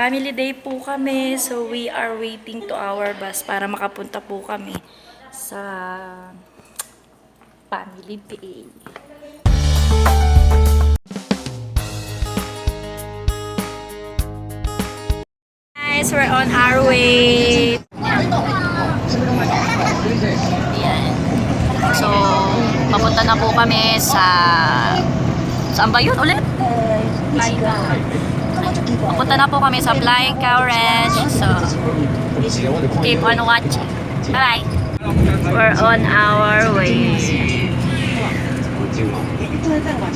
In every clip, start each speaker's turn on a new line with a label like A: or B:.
A: Family day po kami, so we are waiting to our bus para makapunta po kami sa family day. Guys, we're on our way. Ayan. So, papunta na po kami sa... Saan ba yun ulit? Papunta na po kami sa Flying Cow Ranch. So, keep on watching. Bye-bye. We're on our way.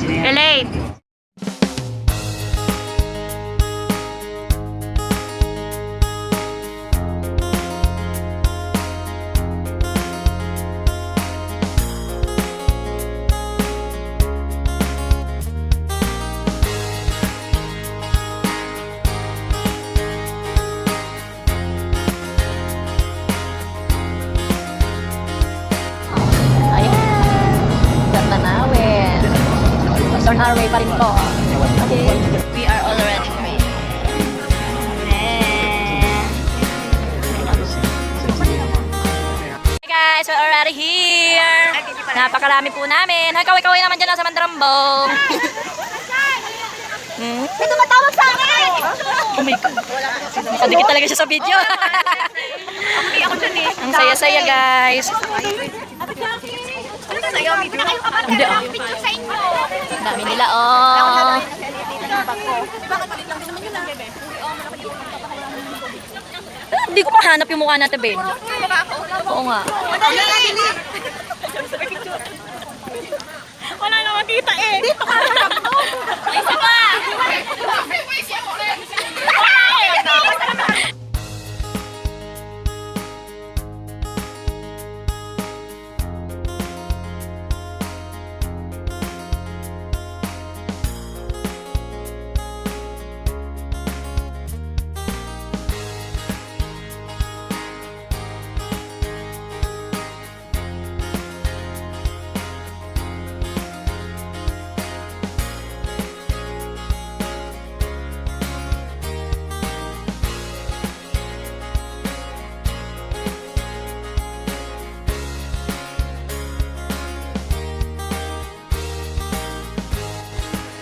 A: Elaine! On our way pa rin po. Okay. We are already ready. Hey guys, we're already here. Napakarami po namin. Kaway-kaway naman dyan sa Mandarambong.
B: May tumatawag sa akin!
A: Oh my God. Nakadikit talaga siya sa video. Ang saya-saya guys. Hindi ah. Dami nila oh. Hindi ko mahanap yung mukha natin, Ben. Oo nga.
B: Wala na makita eh. Dito ka harap mo. Isa pa!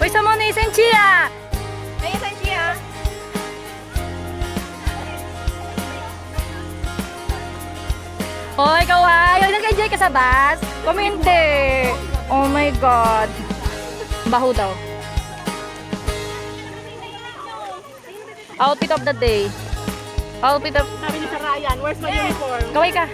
A: Uy, sama na yung Senchia!
B: Ay, saan siya?
A: Hoy, kaway! Hoy, nag-enjoy ka sa bus? Kuminti! Oh my God! Baho daw. Outfit of the day. Outfit of...
B: Sabi ni Sir Ryan, where's my uniform?
A: Kaway ka!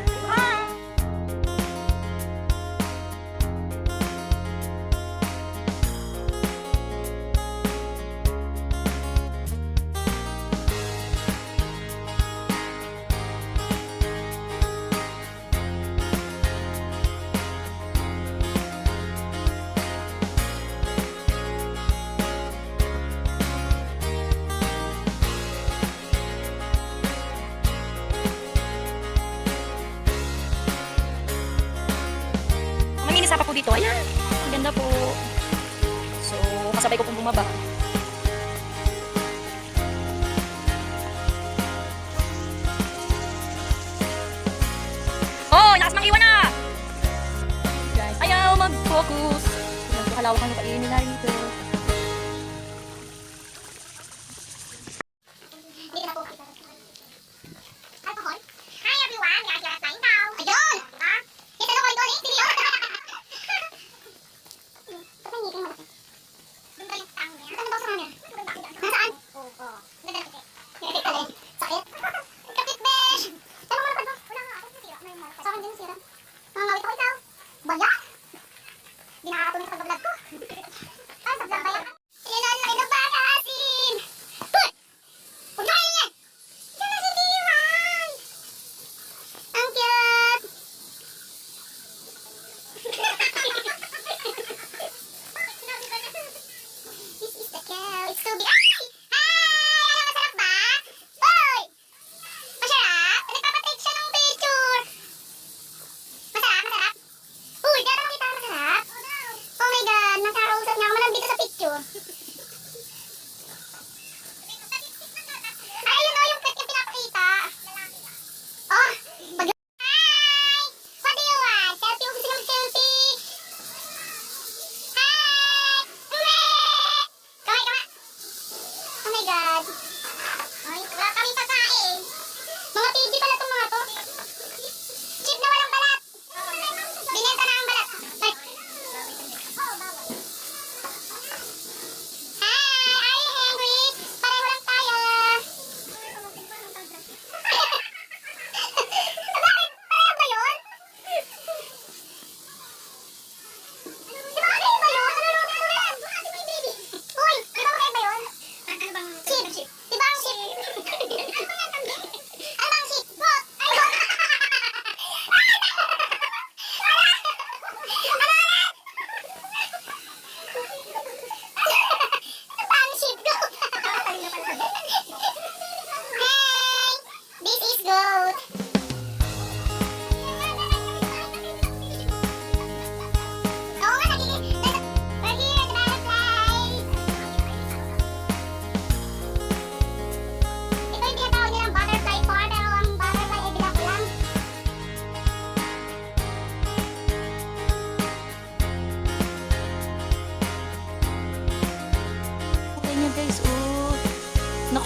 A: Manginis pa po dito. Ayan. Ang ganda po. So, kasabay ko pong bumaba. Oh, lakas mangiwan na! Guys, ayaw mag-focus. Kalawak ang kainin na rito.
B: Hi everyone, we are here at Flying Cow. Ayun! Ha? Kita na ko ito, eh? Seryo? Ba't may ngipin mo kasi? Doon tayo sa tang niya. Saan na daw sa camera? Nasaan? Oo. Ganda kasi. Ngipit ka rin. Sakit. Kapit, besh! Tanong mo na pa wala nga ako. Nasira. May market. Sa akin din nasira. Nangangawit ako ikaw. Baya! Di nakakatuloy sa pag-vlog ko. Ay, sa vlog ba yan? Ilan ang laki ng bata, asin! Hoy! Huwag na kayo yan! Diyan na si Diwan! Ang cute! This is the cow. It's so big. Ay! Ay! Masarap ba? Oy! Masarap? Nagpapatake siya ng picture. Masarap? Masarap? Uy, di ako makita masarap. Oh my God, nakausap niya ako. Malam dito sa picture.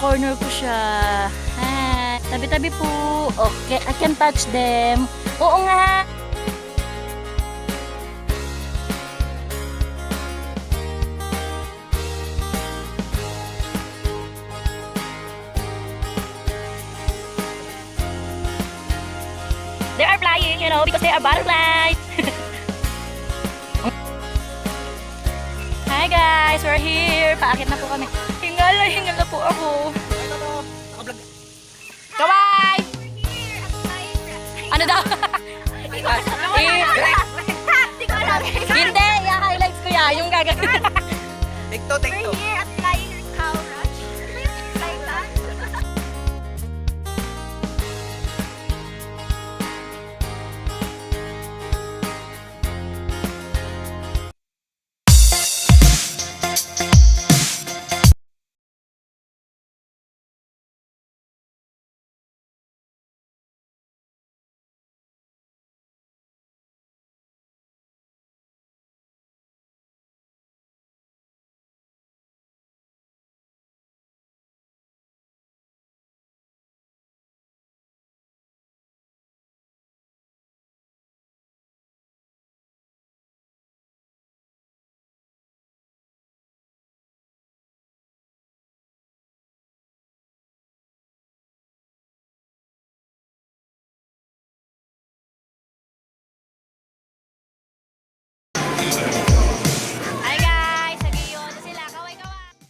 A: corner ko siya. Ha, tabi-tabi po. Okay, I can touch them. Oo nga. They are flying, you know, because they are butterflies. Hi guys, we're here. Paakit na po kami. Hingal na po ako. Kawai! Ano daw? Hindi, i-highlights ko yan. Yung gagawin.
C: Tikto.
B: We're here at Flying Cow Ranch. Like that.